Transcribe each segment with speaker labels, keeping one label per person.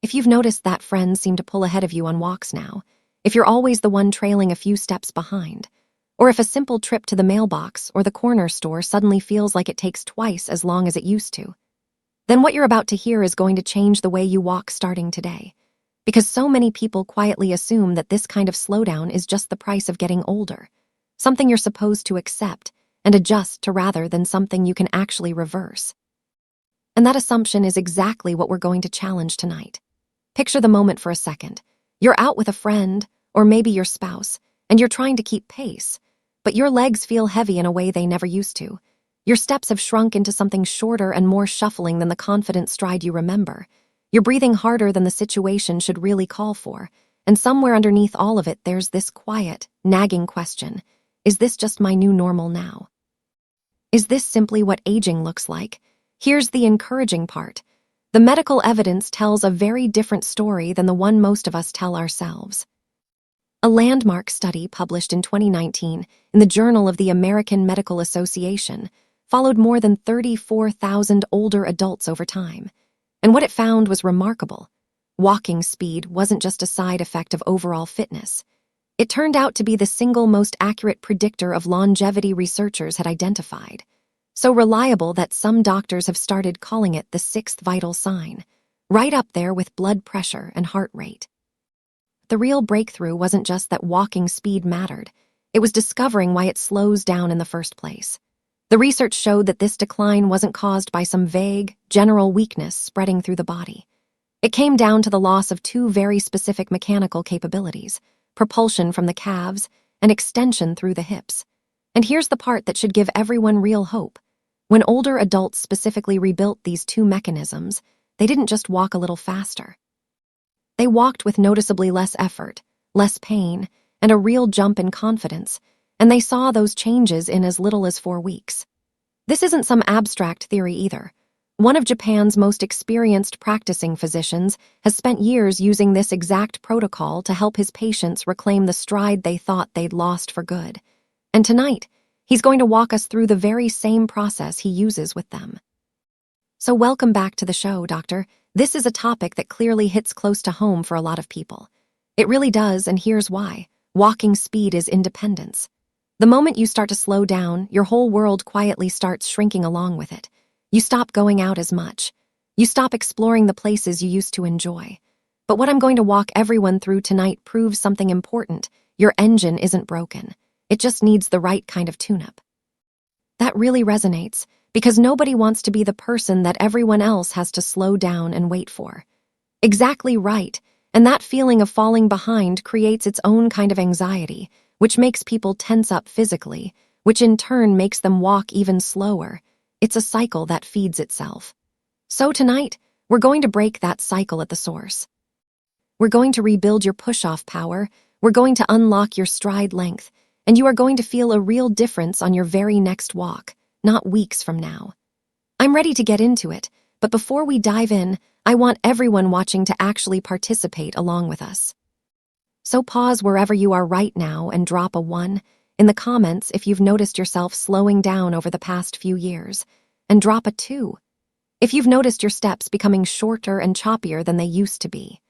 Speaker 1: If you've noticed that friends seem to pull ahead of you on walks now, if you're always the one trailing a few steps behind, or if a simple trip to the mailbox or the corner store suddenly feels like it takes twice as long as it used to, then what you're about to hear is going to change the way you walk starting today. Because so many people quietly assume that this kind of slowdown is just the price of getting older, something you're supposed to accept and adjust to rather than something you can actually reverse. And that assumption is exactly what we're going to challenge tonight. Picture the moment for a second. You're out with a friend, or maybe your spouse, and you're trying to keep pace, but your legs feel heavy in a way they never used to. Your steps have shrunk into something shorter and more shuffling than the confident stride you remember. You're breathing harder than the situation should really call for, and somewhere underneath all of it there's this quiet, nagging question. Is this just my new normal now? Is this simply what aging looks like? Here's the encouraging part. The medical evidence tells a very different story than the one most of us tell ourselves. A landmark study published in 2019 in the Journal of the American Medical Association followed more than 34,000 older adults over time. And what it found was remarkable. Walking speed wasn't just a side effect of overall fitness. It turned out to be the single most accurate predictor of longevity researchers had identified. So reliable that some doctors have started calling it the sixth vital sign, right up there with blood pressure and heart rate. The real breakthrough wasn't just that walking speed mattered, it was discovering why it slows down in the first place. The research showed that this decline wasn't caused by some vague, general weakness spreading through the body. It came down to the loss of two very specific mechanical capabilities: propulsion from the calves and extension through the hips. And here's the part that should give everyone real hope. When older adults specifically rebuilt these two mechanisms, they didn't just walk a little faster. They walked with noticeably less effort, less pain, and a real jump in confidence, and they saw those changes in as little as 4 weeks. This isn't some abstract theory either. One of Japan's most experienced practicing physicians has spent years using this exact protocol to help his patients reclaim the stride they thought they'd lost for good. And tonight, he's going to walk us through the very same process he uses with them. So welcome back to the show, Doctor. This is a topic that clearly hits close to home for a lot of people. It really does, and here's why. Walking speed is independence. The moment you start to slow down, your whole world quietly starts shrinking along with it. You stop going out as much. You stop exploring the places you used to enjoy. But what I'm going to walk everyone through tonight proves something important. Your engine isn't broken. It just needs the right kind of tune-up. That really resonates, because nobody wants to be the person that everyone else has to slow down and wait for. Exactly right, and that feeling of falling behind creates its own kind of anxiety, which makes people tense up physically, which in turn makes them walk even slower. It's a cycle that feeds itself. So tonight, we're going to break that cycle at the source. We're going to rebuild your push-off power, we're going to unlock your stride length, and you are going to feel a real difference on your very next walk, not weeks from now. I'm ready to get into it, but before we dive in, I want everyone watching to actually participate along with us. So pause wherever you are right now and drop a 1 in the comments if you've noticed yourself slowing down over the past few years, and drop a 2 if you've noticed your steps becoming shorter and choppier than they used to be.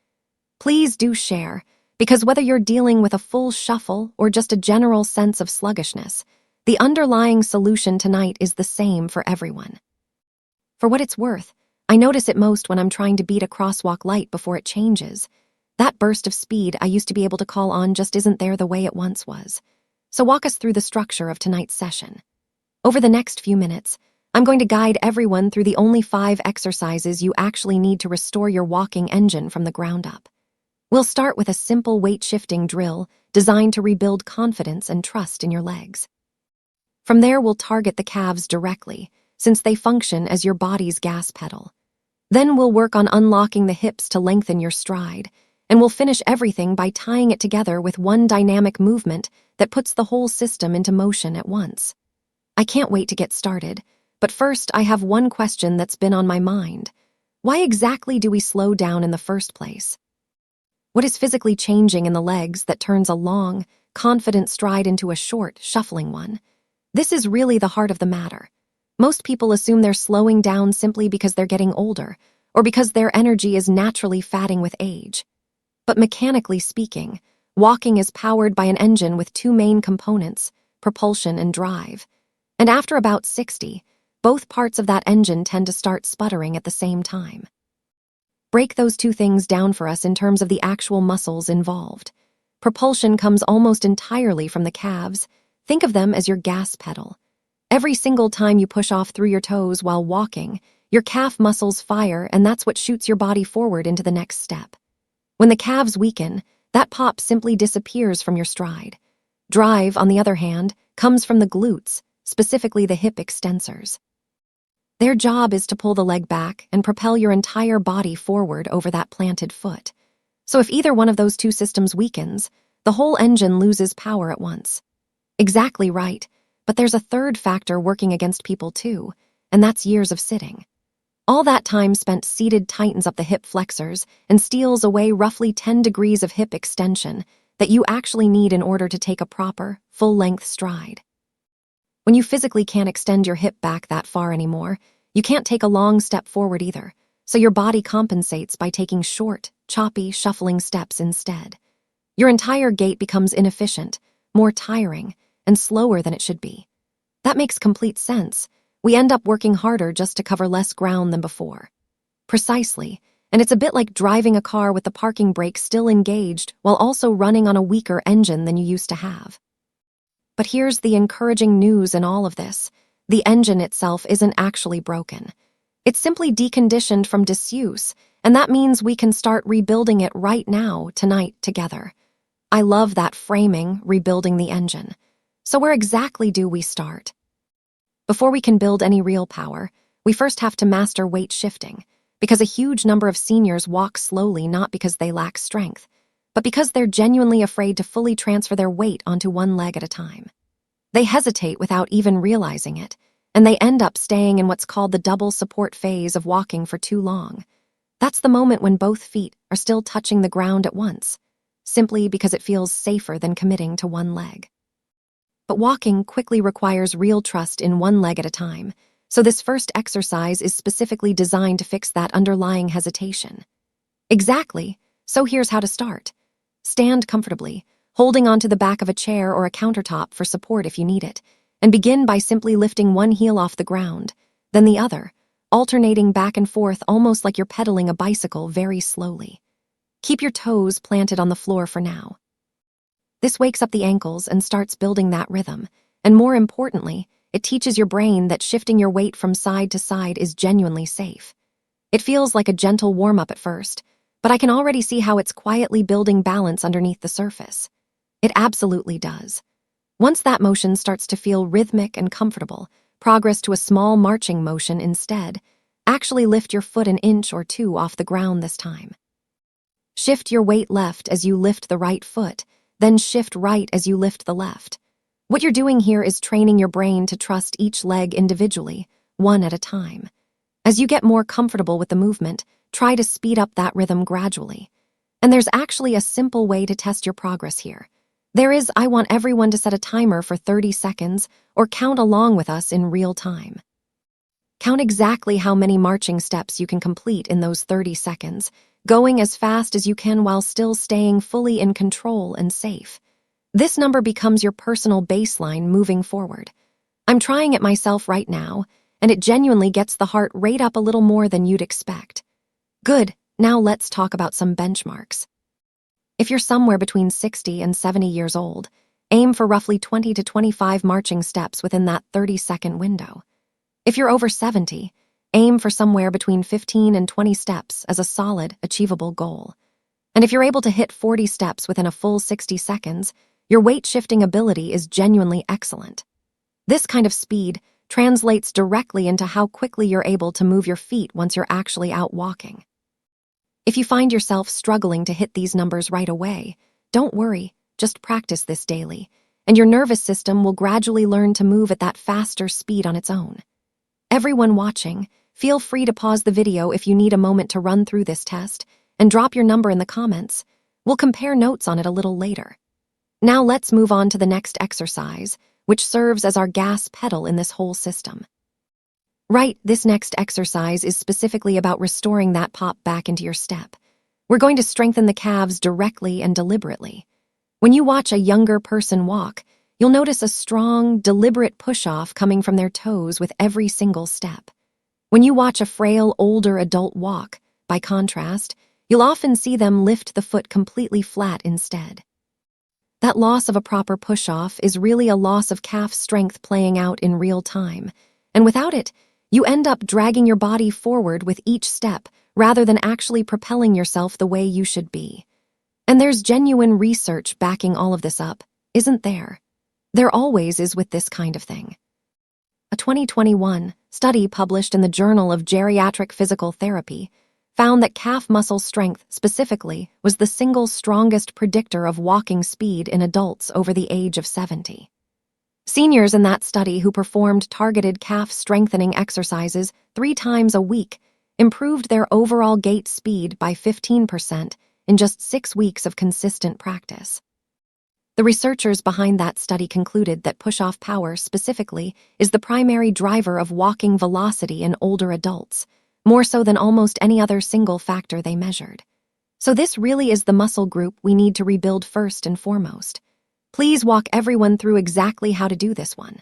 Speaker 1: Please do share, because whether you're dealing with a full shuffle or just a general sense of sluggishness, the underlying solution tonight is the same for everyone. For what it's worth, I notice it most when I'm trying to beat a crosswalk light before it changes. That burst of speed I used to be able to call on just isn't there the way it once was. So walk us through the structure of tonight's session. Over the next few minutes, I'm going to guide everyone through the only 5 exercises you actually need to restore your walking engine from the ground up. We'll start with a simple weight-shifting drill designed to rebuild confidence and trust in your legs. From there, we'll target the calves directly, since they function as your body's gas pedal. Then we'll work on unlocking the hips to lengthen your stride, and we'll finish everything by tying it together with one dynamic movement that puts the whole system into motion at once. I can't wait to get started, but first I have one question that's been on my mind. Why exactly do we slow down in the first place? What is physically changing in the legs that turns a long, confident stride into a short, shuffling one? This is really the heart of the matter. Most people assume they're slowing down simply because they're getting older, or because their energy is naturally fatting with age. But mechanically speaking, walking is powered by an engine with two main components, propulsion and drive. And after about 60, both parts of that engine tend to start sputtering at the same time. Break those two things down for us in terms of the actual muscles involved. Propulsion comes almost entirely from the calves. Think of them as your gas pedal. Every single time you push off through your toes while walking, your calf muscles fire, and that's what shoots your body forward into the next step. When the calves weaken, that pop simply disappears from your stride. Drive, on the other hand, comes from the glutes, specifically the hip extensors. Their job is to pull the leg back and propel your entire body forward over that planted foot. So if either one of those two systems weakens, the whole engine loses power at once. Exactly right, but there's a third factor working against people too, and that's years of sitting. All that time spent seated tightens up the hip flexors and steals away roughly 10 degrees of hip extension that you actually need in order to take a proper, full-length stride. When you physically can't extend your hip back that far anymore, you can't take a long step forward either, so your body compensates by taking short, choppy, shuffling steps instead. Your entire gait becomes inefficient, more tiring, and slower than it should be. That makes complete sense. We end up working harder just to cover less ground than before. Precisely, and it's a bit like driving a car with the parking brake still engaged while also running on a weaker engine than you used to have. But here's the encouraging news in all of this. The engine itself isn't actually broken. It's simply deconditioned from disuse, and that means we can start rebuilding it right now, tonight, together. I love that framing, rebuilding the engine. So where exactly do we start? Before we can build any real power, we first have to master weight shifting, because a huge number of seniors walk slowly not because they lack strength, but because they're genuinely afraid to fully transfer their weight onto one leg at a time. They hesitate without even realizing it, and they end up staying in what's called the double support phase of walking for too long. That's the moment when both feet are still touching the ground at once, simply because it feels safer than committing to one leg. But walking quickly requires real trust in one leg at a time, so this first exercise is specifically designed to fix that underlying hesitation. Exactly, so here's how to start. Stand comfortably, holding onto the back of a chair or a countertop for support if you need it, and begin by simply lifting one heel off the ground, then the other, alternating back and forth almost like you're pedaling a bicycle very slowly. Keep your toes planted on the floor for now. This wakes up the ankles and starts building that rhythm, and more importantly, it teaches your brain that shifting your weight from side to side is genuinely safe. It feels like a gentle warm-up at first, but I can already see how it's quietly building balance underneath the surface. It absolutely does. Once that motion starts to feel rhythmic and comfortable, progress to a small marching motion instead. Actually lift your foot an inch or two off the ground this time. Shift your weight left as you lift the right foot, then shift right as you lift the left. What you're doing here is training your brain to trust each leg individually, one at a time. As you get more comfortable with the movement, try to speed up that rhythm gradually. And there's actually a simple way to test your progress here. I want everyone to set a timer for 30 seconds or count along with us in real time. Count exactly how many marching steps you can complete in those 30 seconds, going as fast as you can while still staying fully in control and safe. This number becomes your personal baseline moving forward. I'm trying it myself right now, and it genuinely gets the heart rate up a little more than you'd expect. Good, now let's talk about some benchmarks. If you're somewhere between 60 and 70 years old, aim for roughly 20 to 25 marching steps within that 30-second window. If you're over 70, aim for somewhere between 15 and 20 steps as a solid, achievable goal. And if you're able to hit 40 steps within a full 60 seconds, your weight-shifting ability is genuinely excellent. This kind of speed translates directly into how quickly you're able to move your feet once you're actually out walking. If you find yourself struggling to hit these numbers right away, don't worry, just practice this daily, and your nervous system will gradually learn to move at that faster speed on its own. Everyone watching, feel free to pause the video if you need a moment to run through this test, and drop your number in the comments. We'll compare notes on it a little later. Now let's move on to the next exercise, which serves as our gas pedal in this whole system. Right, this next exercise is specifically about restoring that pop back into your step. We're going to strengthen the calves directly and deliberately. When you watch a younger person walk, you'll notice a strong, deliberate push-off coming from their toes with every single step. When you watch a frail, older adult walk, by contrast, you'll often see them lift the foot completely flat instead. That loss of a proper push-off is really a loss of calf strength playing out in real time, and without it, you end up dragging your body forward with each step rather than actually propelling yourself the way you should be. And there's genuine research backing all of this up, isn't there? There always is with this kind of thing. A 2021 study published in the Journal of Geriatric Physical Therapy found that calf muscle strength specifically was the single strongest predictor of walking speed in adults over the age of 70. Seniors in that study who performed targeted calf strengthening exercises 3 times a week improved their overall gait speed by 15% in just 6 weeks of consistent practice. The researchers behind that study concluded that push-off power specifically is the primary driver of walking velocity in older adults, more so than almost any other single factor they measured. So this really is the muscle group we need to rebuild first and foremost. Please walk everyone through exactly how to do this one.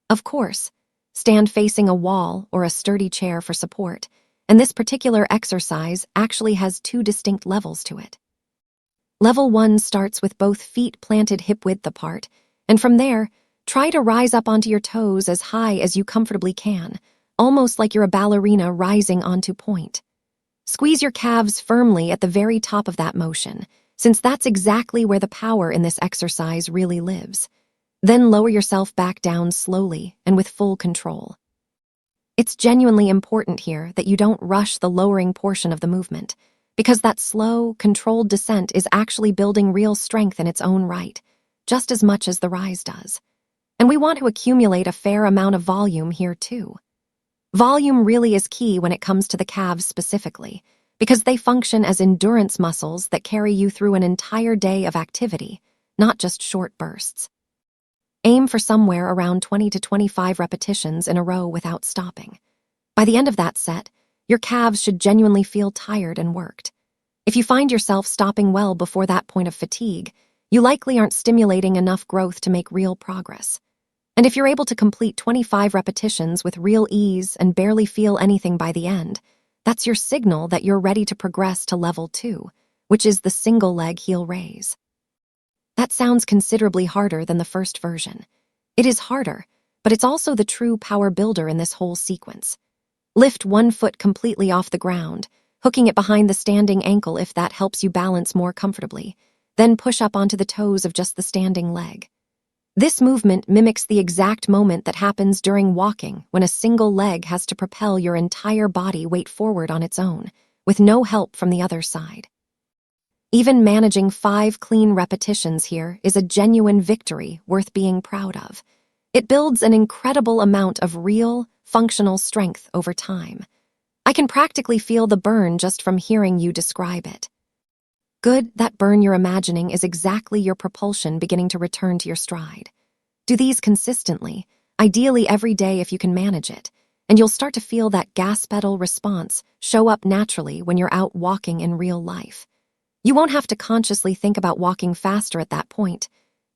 Speaker 1: Of course, stand facing a wall or a sturdy chair for support, and this particular exercise actually has 2 distinct levels to it. Level 1 starts with both feet planted hip-width apart, and from there, try to rise up onto your toes as high as you comfortably can, almost like you're a ballerina rising onto point. Squeeze your calves firmly at the very top of that motion, since that's exactly where the power in this exercise really lives. Then lower yourself back down slowly and with full control. It's genuinely important here that you don't rush the lowering portion of the movement, because that slow, controlled descent is actually building real strength in its own right, just as much as the rise does. And we want to accumulate a fair amount of volume here too. Volume really is key when it comes to the calves specifically, because they function as endurance muscles that carry you through an entire day of activity, not just short bursts. Aim for somewhere around 20 to 25 repetitions in a row without stopping. By the end of that set, your calves should genuinely feel tired and worked. If you find yourself stopping well before that point of fatigue, you likely aren't stimulating enough growth to make real progress. And if you're able to complete 25 repetitions with real ease and barely feel anything by the end, that's your signal that you're ready to progress to level 2, which is the single leg heel raise. That sounds considerably harder than the first version. It is harder, but it's also the true power builder in this whole sequence. Lift one foot completely off the ground, hooking it behind the standing ankle if that helps you balance more comfortably, then push up onto the toes of just the standing leg. This movement mimics the exact moment that happens during walking when a single leg has to propel your entire body weight forward on its own, with no help from the other side. Even managing 5 clean repetitions here is a genuine victory worth being proud of. It builds an incredible amount of real, functional strength over time. I can practically feel the burn just from hearing you describe it. Good, that burn you're imagining is exactly your propulsion beginning to return to your stride. Do these consistently, ideally every day if you can manage it, and you'll start to feel that gas pedal response show up naturally when you're out walking in real life. You won't have to consciously think about walking faster at that point.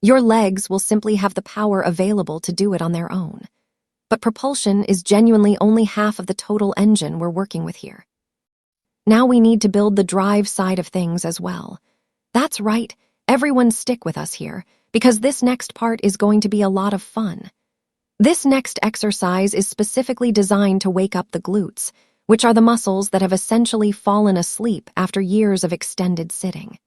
Speaker 1: Your legs will simply have the power available to do it on their own. But propulsion is genuinely only half of the total engine we're working with here. Now we need to build the drive side of things as well. That's right, everyone stick with us here, because this next part is going to be a lot of fun. This next exercise is specifically designed to wake up the glutes, which are the muscles that have essentially fallen asleep after years of extended sitting.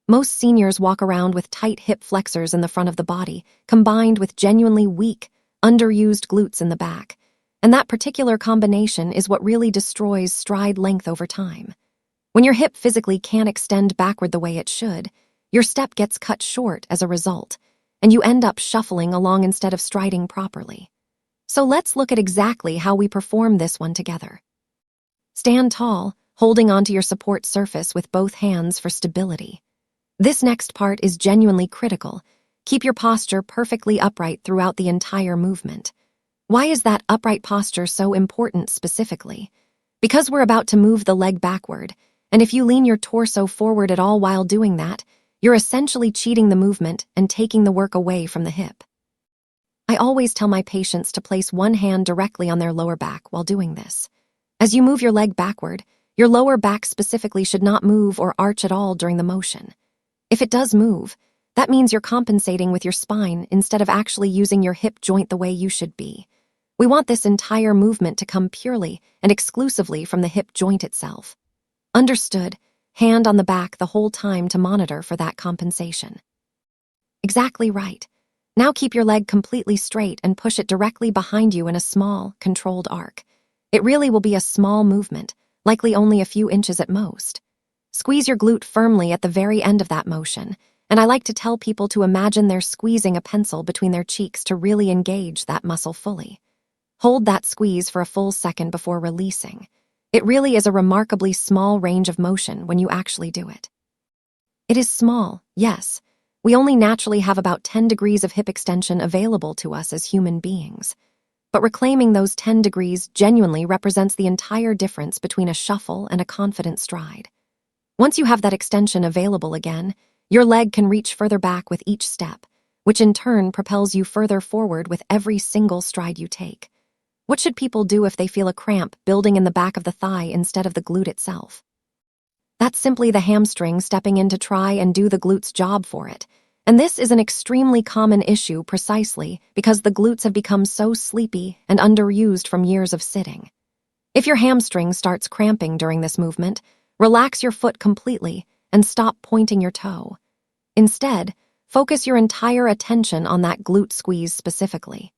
Speaker 1: Most seniors walk around with tight hip flexors in the front of the body, combined with genuinely weak, underused glutes in the back. And that particular combination is what really destroys stride length over time. When your hip physically can't extend backward the way it should, your step gets cut short as a result, and you end up shuffling along instead of striding properly. So let's look at exactly how we perform this one together. Stand tall, holding onto your support surface with both hands for stability. This next part is genuinely critical. Keep your posture perfectly upright throughout the entire movement. Why is that upright posture so important specifically? Because we're about to move the leg backward, and if you lean your torso forward at all while doing that, you're essentially cheating the movement and taking the work away from the hip. I always tell my patients to place one hand directly on their lower back while doing this. As you move your leg backward, your lower back specifically should not move or arch at all during the motion. If it does move, that means you're compensating with your spine instead of actually using your hip joint the way you should be. We want this entire movement to come purely and exclusively from the hip joint itself. Understood, hand on the back the whole time to monitor for that compensation. Exactly right. Now keep your leg completely straight and push it directly behind you in a small, controlled arc. It really will be a small movement, likely only a few inches at most. Squeeze your glute firmly at the very end of that motion, and I like to tell people to imagine they're squeezing a pencil between their cheeks to really engage that muscle fully. Hold that squeeze for a full second before releasing. It really is a remarkably small range of motion when you actually do it. It is small, yes. We only naturally have about 10 degrees of hip extension available to us as human beings. But reclaiming those 10 degrees genuinely represents the entire difference between a shuffle and a confident stride. Once you have that extension available again, your leg can reach further back with each step, which in turn propels you further forward with every single stride you take. What should people do if they feel a cramp building in the back of the thigh instead of the glute itself? That's simply the hamstring stepping in to try and do the glute's job for it. And this is an extremely common issue precisely because the glutes have become so sleepy and underused from years of sitting. If your hamstring starts cramping during this movement, relax your foot completely and stop pointing your toe. Instead, focus your entire attention on that glute squeeze specifically.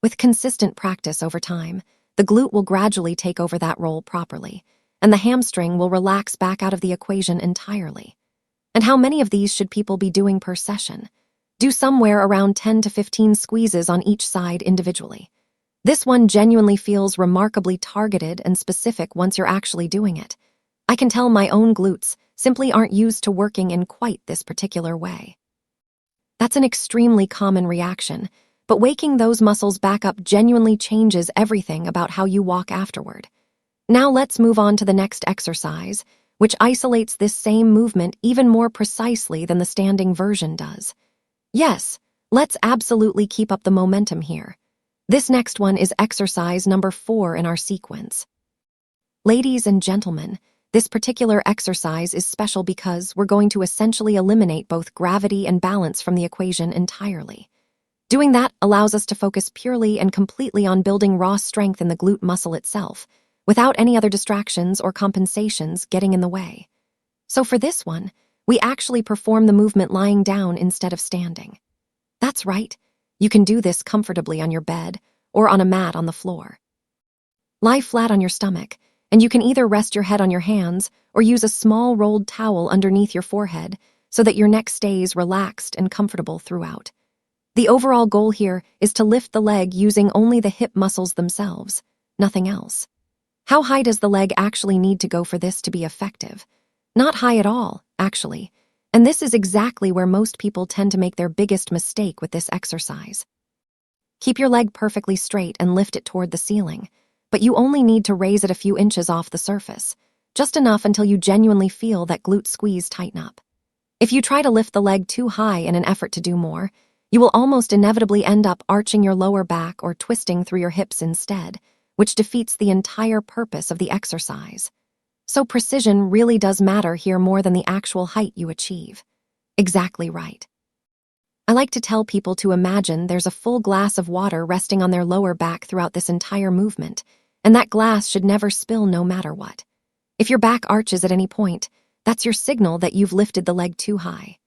Speaker 1: With consistent practice over time, the glute will gradually take over that role properly, and the hamstring will relax back out of the equation entirely. And how many of these should people be doing per session? Do somewhere around 10 to 15 squeezes on each side individually. This one genuinely feels remarkably targeted and specific once you're actually doing it. I can tell my own glutes simply aren't used to working in quite this particular way. That's an extremely common reaction, but waking those muscles back up genuinely changes everything about how you walk afterward. Now let's move on to the next exercise, which isolates this same movement even more precisely than the standing version does. Yes, let's absolutely keep up the momentum here. This next one is exercise number 4 in our sequence. Ladies and gentlemen, this particular exercise is special because we're going to essentially eliminate both gravity and balance from the equation entirely. Doing that allows us to focus purely and completely on building raw strength in the glute muscle itself, without any other distractions or compensations getting in the way. So for this one, we actually perform the movement lying down instead of standing. That's right, you can do this comfortably on your bed or on a mat on the floor. Lie flat on your stomach, and you can either rest your head on your hands or use a small rolled towel underneath your forehead so that your neck stays relaxed and comfortable throughout. The overall goal here is to lift the leg using only the hip muscles themselves, nothing else. How high does the leg actually need to go for this to be effective? Not high at all, actually. And this is exactly where most people tend to make their biggest mistake with this exercise. Keep your leg perfectly straight and lift it toward the ceiling, but you only need to raise it a few inches off the surface, just enough until you genuinely feel that glute squeeze tighten up. If you try to lift the leg too high in an effort to do more, you will almost inevitably end up arching your lower back or twisting through your hips instead, which defeats the entire purpose of the exercise. So precision really does matter here more than the actual height you achieve. Exactly right. I like to tell people to imagine there's a full glass of water resting on their lower back throughout this entire movement, and that glass should never spill no matter what. If your back arches at any point, that's your signal that you've lifted the leg too high.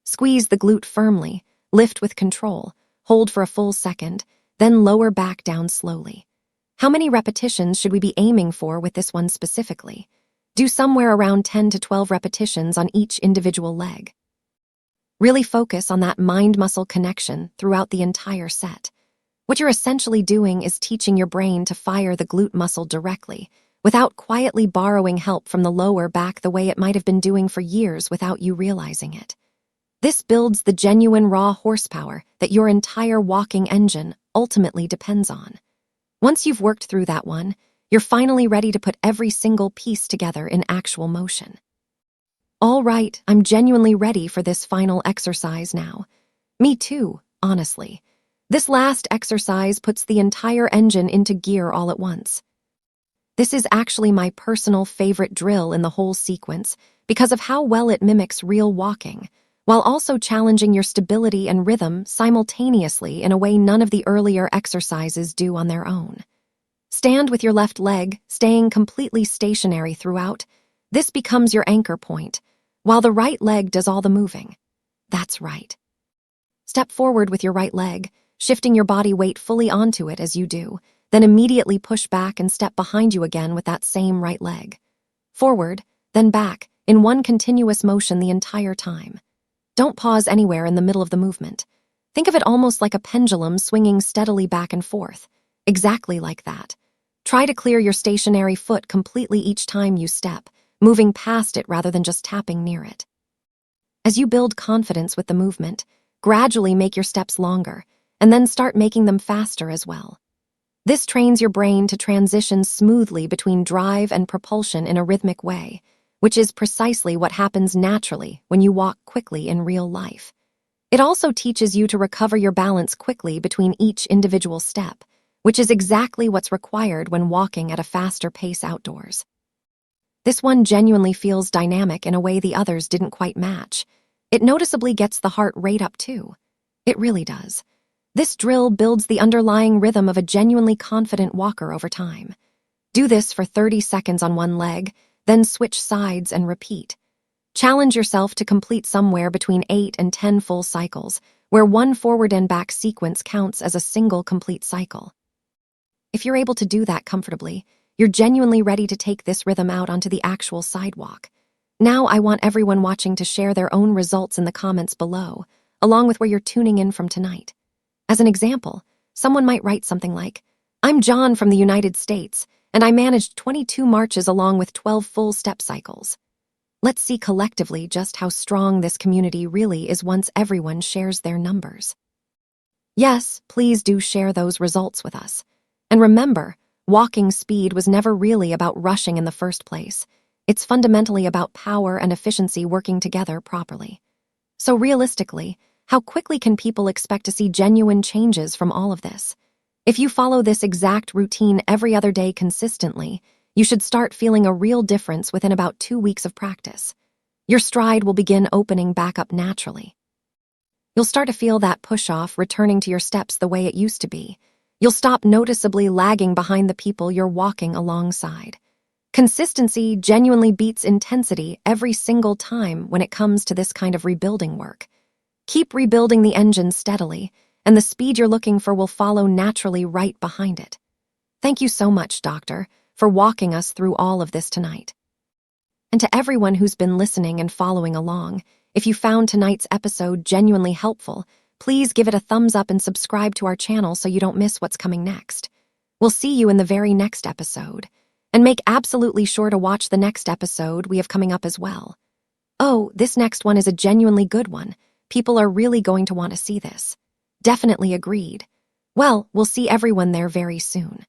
Speaker 1: Squeeze the glute firmly, lift with control, hold for a full second, then lower back down slowly. How many repetitions should we be aiming for with this one specifically? Do somewhere around 10 to 12 repetitions on each individual leg. Really focus on that mind-muscle connection throughout the entire set. What you're essentially doing is teaching your brain to fire the glute muscle directly, without quietly borrowing help from the lower back the way it might have been doing for years without you realizing it. This builds the genuine raw horsepower that your entire walking engine ultimately depends on. Once you've worked through that one, you're finally ready to put every single piece together in actual motion. All right, I'm genuinely ready for this final exercise now. Me too, honestly. This last exercise puts the entire engine into gear all at once. This is actually my personal favorite drill in the whole sequence because of how well it mimics real walking, while also challenging your stability and rhythm simultaneously in a way none of the earlier exercises do on their own. Stand with your left leg, staying completely stationary throughout. This becomes your anchor point, while the right leg does all the moving. That's right. Step forward with your right leg, shifting your body weight fully onto it as you do, then immediately push back and step behind you again with that same right leg. Forward, then back, in one continuous motion the entire time. Don't pause anywhere in the middle of the movement. Think of it almost like a pendulum swinging steadily back and forth. Exactly like that. Try to clear your stationary foot completely each time you step, moving past it rather than just tapping near it. As you build confidence with the movement, gradually make your steps longer, and then start making them faster as well. This trains your brain to transition smoothly between drive and propulsion in a rhythmic way, which is precisely what happens naturally when you walk quickly in real life. It also teaches you to recover your balance quickly between each individual step, which is exactly what's required when walking at a faster pace outdoors. This one genuinely feels dynamic in a way the others didn't quite match. It noticeably gets the heart rate up too. It really does. This drill builds the underlying rhythm of a genuinely confident walker over time. Do this for 30 seconds on one leg, then switch sides and repeat. Challenge yourself to complete somewhere between 8 and 10 full cycles, where one forward and back sequence counts as a single complete cycle. If you're able to do that comfortably, you're genuinely ready to take this rhythm out onto the actual sidewalk. Now I want everyone watching to share their own results in the comments below, along with where you're tuning in from tonight. As an example, someone might write something like, "I'm John from the United States, and I managed 22 marches along with 12 full step cycles." Let's see collectively just how strong this community really is once everyone shares their numbers. Yes, please do share those results with us. And remember, walking speed was never really about rushing in the first place. It's fundamentally about power and efficiency working together properly. So realistically, how quickly can people expect to see genuine changes from all of this? If you follow this exact routine every other day consistently, you should start feeling a real difference within about 2 weeks of practice. Your stride will begin opening back up naturally. You'll start to feel that push-off returning to your steps the way it used to be. You'll stop noticeably lagging behind the people you're walking alongside. Consistency genuinely beats intensity every single time when it comes to this kind of rebuilding work. Keep rebuilding the engine steadily, and the speed you're looking for will follow naturally right behind it. Thank you so much, Doctor, for walking us through all of this tonight. And to everyone who's been listening and following along, if you found tonight's episode genuinely helpful, please give it a thumbs up and subscribe to our channel so you don't miss what's coming next. We'll see you in the very next episode. And make absolutely sure to watch the next episode we have coming up as well. Oh, this next one is a genuinely good one. People are really going to want to see this. Definitely agreed. Well, we'll see everyone there very soon.